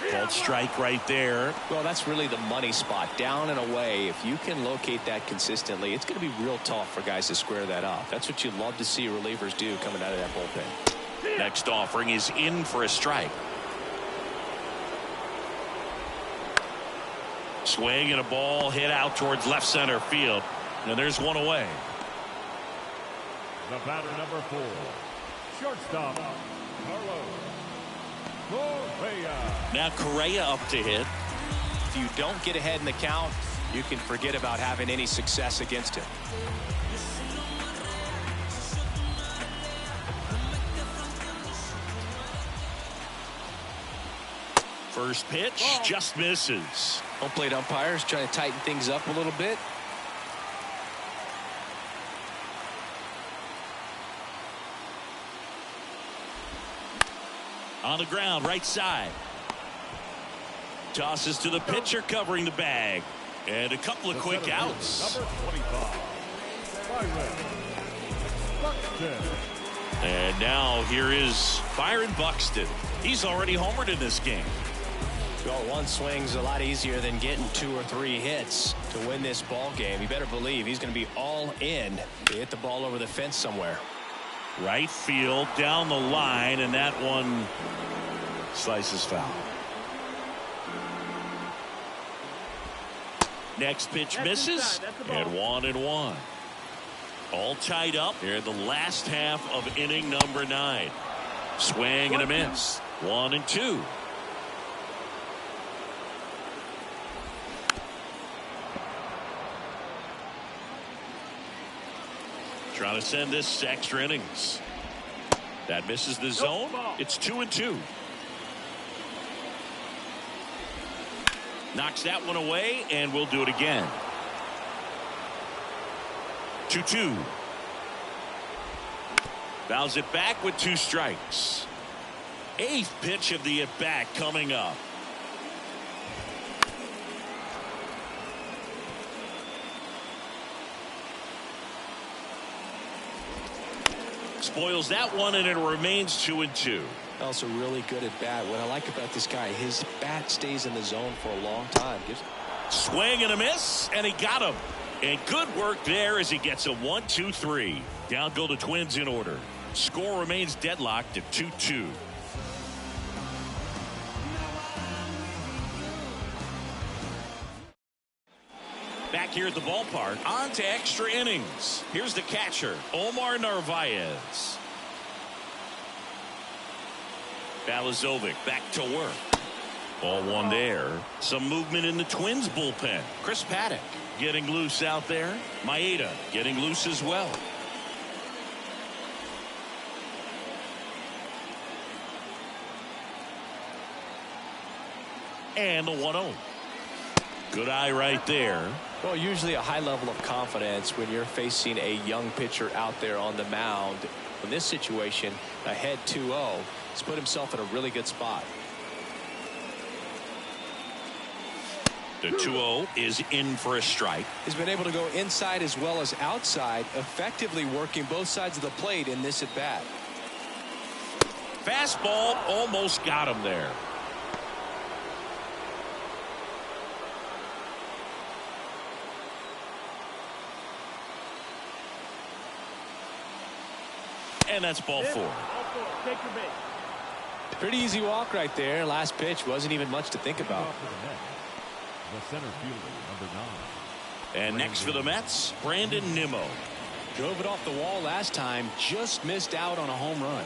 Called strike right there. Well, that's really the money spot. Down and away. If you can locate that consistently, it's going to be real tough for guys to square that off. That's what you love to see relievers do coming out of that bullpen. Next offering is in for a strike. Swing and a ball hit out towards left center field. And there's one away. The batter number 4, shortstop, Carlos Correa. Now Correa up to hit. If you don't get ahead in the count, you can forget about having any success against him. First pitch just misses. Home plate umpires trying to tighten things up a little bit. On the ground, right side. Tosses to the pitcher covering the bag. And a couple of quick outs. Number 25. Buxton. And now here is Byron Buxton. He's already homered in this game. Well, one swing's a lot easier than getting 2 or 3 hits to win this ball game. You better believe he's going to be all in to hit the ball over the fence somewhere. Right field, down the line, and that one slices foul. Next pitch misses, and 1-1. All tied up here in the last half of inning number 9. Swing and a miss. 1-2. Trying to send this to extra innings. That misses the zone. It's 2-2. Knocks that one away, and we'll do it again. 2-2. Fouls it back with 2 strikes. 8th pitch of the at-bat coming up. Spoils that one, and it remains 2-2. Also really good at bat. What I like about this guy, his bat stays in the zone for a long time. Swing and a miss, and he got him. And good work there as he gets a 1-2-3. Down go the Twins in order. Score remains deadlocked at 2-2. Back here at the ballpark, on to extra innings. Here's the catcher, Omar Narvaez. Balazovic back to work. Ball one there. Some movement in the Twins bullpen. Chris Paddock getting loose out there. Maeda getting loose as well. And the 1-0. Good eye right there. Well, usually a high level of confidence when you're facing a young pitcher out there on the mound. In this situation, ahead 2-0, he's put himself in a really good spot. The 2-0 is in for a strike. He's been able to go inside as well as outside, effectively working both sides of the plate in this at bat. Fastball almost got him there. And that's ball 4. Take your base. Pretty easy walk right there. Last pitch wasn't even much to think about. The center fielder, number 9. And next for the Mets, Brandon Nimmo. Drove it off the wall last time, just missed out on a home run.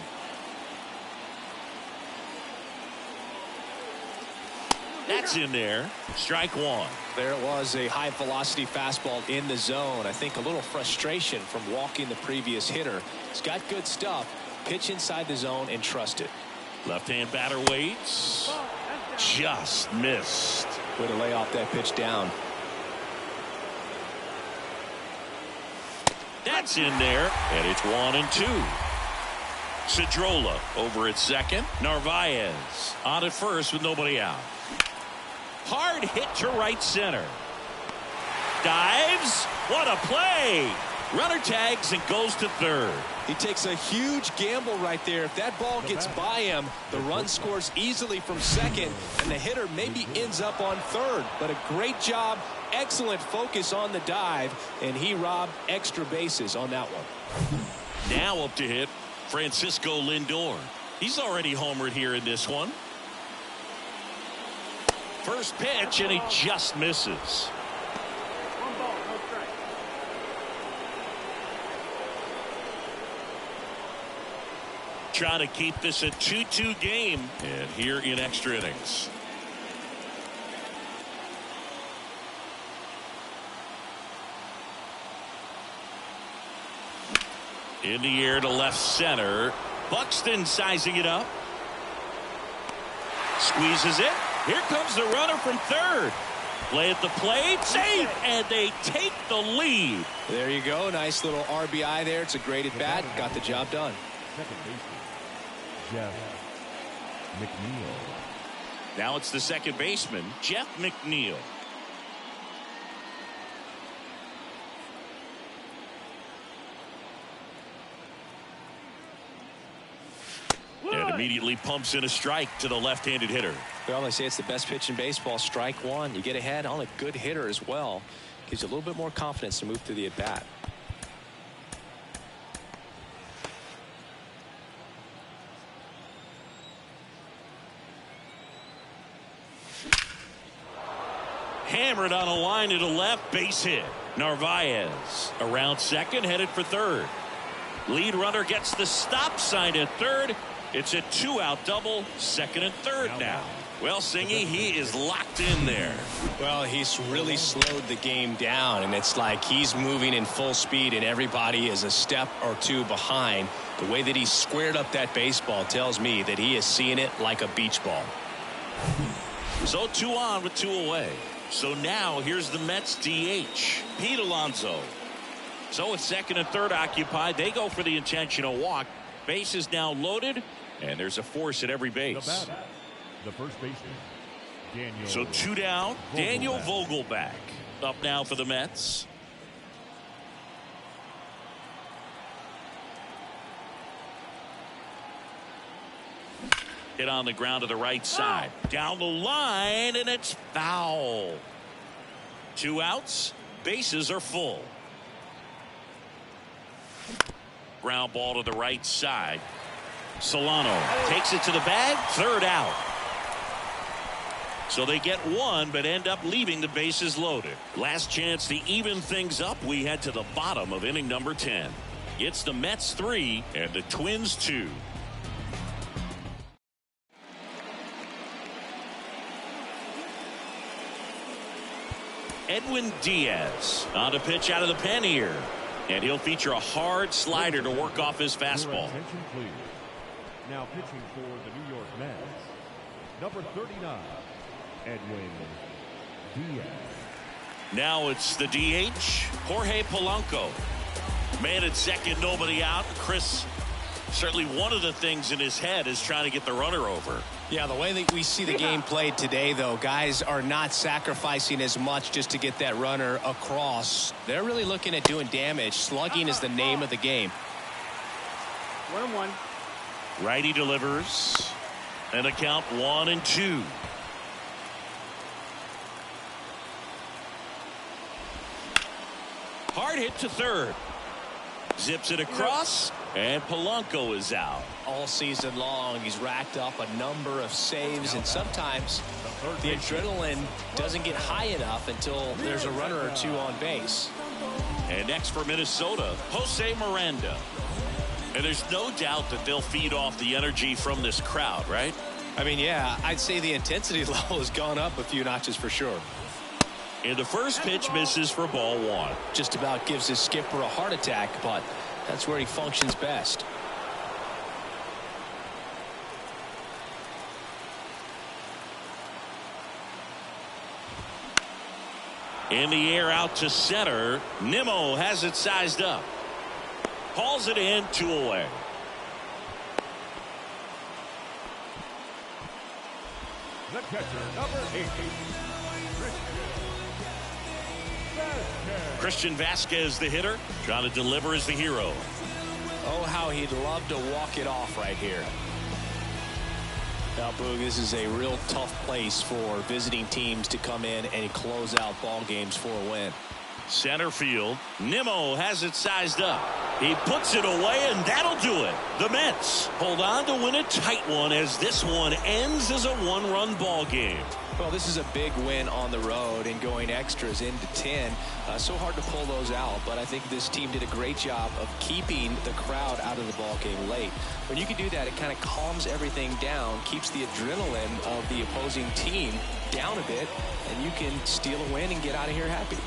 That's in there. Strike 1. There it was, a high velocity fastball in the zone. I think a little frustration from walking the previous hitter. He's got good stuff. Pitch inside the zone and trust it. Left-hand batter waits. Just missed. Way to lay off that pitch down. That's in there, and it's 1-2. Cedrola over at second. Narvaez on at first with nobody out. Hard hit to right center. Dives. What a play. Runner tags and goes to third. He takes a huge gamble right there. If that ball gets by him, the run scores easily from second, and the hitter maybe ends up on third. But a great job, excellent focus on the dive, and he robbed extra bases on that one. Now up to hit Francisco Lindor. He's already homered here in this one. First pitch, and he just misses. 1 ball, no strike. Trying to keep this a 2-2 game, and here in extra innings. In the air to left center. Buxton sizing it up. Squeezes it. Here comes the runner from third. Play at the plate. Safe. And they take the lead. There you go. Nice little RBI there. It's a great at bat. Got the job done. Second baseman, Jeff McNeil. Now it's the second baseman, Jeff McNeil. immediately pumps in a strike to the left-handed hitter. Well, they say it's the best pitch in baseball. Strike one. You get ahead on a good hitter as well. Gives you a little bit more confidence to move through the at-bat. Hammered on a line to the left, base hit. Narvaez around second, headed for third. Lead runner gets the stop sign at third. It's a two-out double, second and third now. Well, Singy, he is locked in there. Well, he's really slowed the game down, and it's like he's moving in full speed, and everybody is a step or two behind. The way that he squared up that baseball tells me that he is seeing it like a beach ball. So 2 on with 2 away. So now here's the Mets DH, Pete Alonso. So with second and third occupied, they go for the intentional walk. Base is now loaded, and there's a force at every base. The first baseman, Daniel. So 2 down, Daniel Vogelback up now for the Mets. Hit on the ground to the right side. Down the line, and it's foul. 2 outs. Bases are full. Ground ball to the right side. Solano takes it to the bag. Third out. So they get 1, but end up leaving the bases loaded. Last chance to even things up. We head to the bottom of inning number 10. It's the Mets 3 and the Twins 2. Edwin Diaz on the pitch out of the pen here. And he'll feature a hard slider to work off his fastball. Attention, please. Now pitching for the New York Mets, number 39, Edwin Diaz. Now it's the DH, Jorge Polanco. Man at second, nobody out. Chris, certainly one of the things in his head is trying to get the runner over. Yeah, the way that we see the game played today, though, guys are not sacrificing as much just to get that runner across. They're really looking at doing damage. Slugging is the name of the game. 1-1. Righty delivers. And a count 1-2. Hard hit to third. Zips it across, and Polanco is out. All season long, he's racked up a number of saves, and sometimes the adrenaline doesn't get high enough until there's a runner or two on base. And next for Minnesota, Jose Miranda. And there's no doubt that they'll feed off the energy from this crowd, right? I mean, yeah, I'd say the intensity level has gone up a few notches for sure. And the first pitch misses for ball 1. Just about gives his skipper a heart attack, but that's where he functions best. In the air out to center. Nimmo has it sized up. Hauls it in, 2 away. The catcher, number 8, Christian Vasquez, the hitter, trying to deliver as the hero. Oh, how he'd love to walk it off right here. Now, Boog, this is a real tough place for visiting teams to come in and close out ball games for a win. Center field. Nimmo has it sized up. He puts it away, and that'll do it. The Mets hold on to win a tight one as this one ends as a 1-run ball game. Well, this is a big win on the road and going extras into 10. So hard to pull those out, but I think this team did a great job of keeping the crowd out of the ball game late. When you can do that, it kind of calms everything down, keeps the adrenaline of the opposing team down a bit, and you can steal a win and get out of here happy.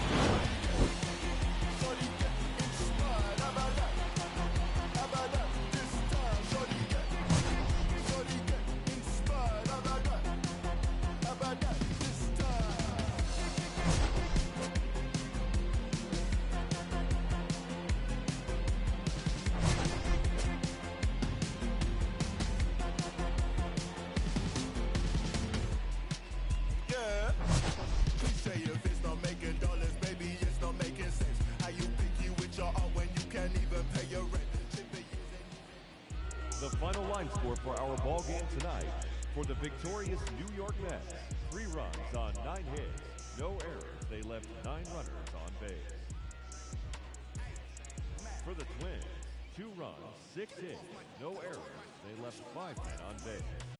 The final line score for our ball game tonight: for the victorious New York Mets, 3 runs on 9 hits, no errors. They left 9 runners on base. For the Twins, 2 runs, 6 hits, no errors. They left 5 men on base.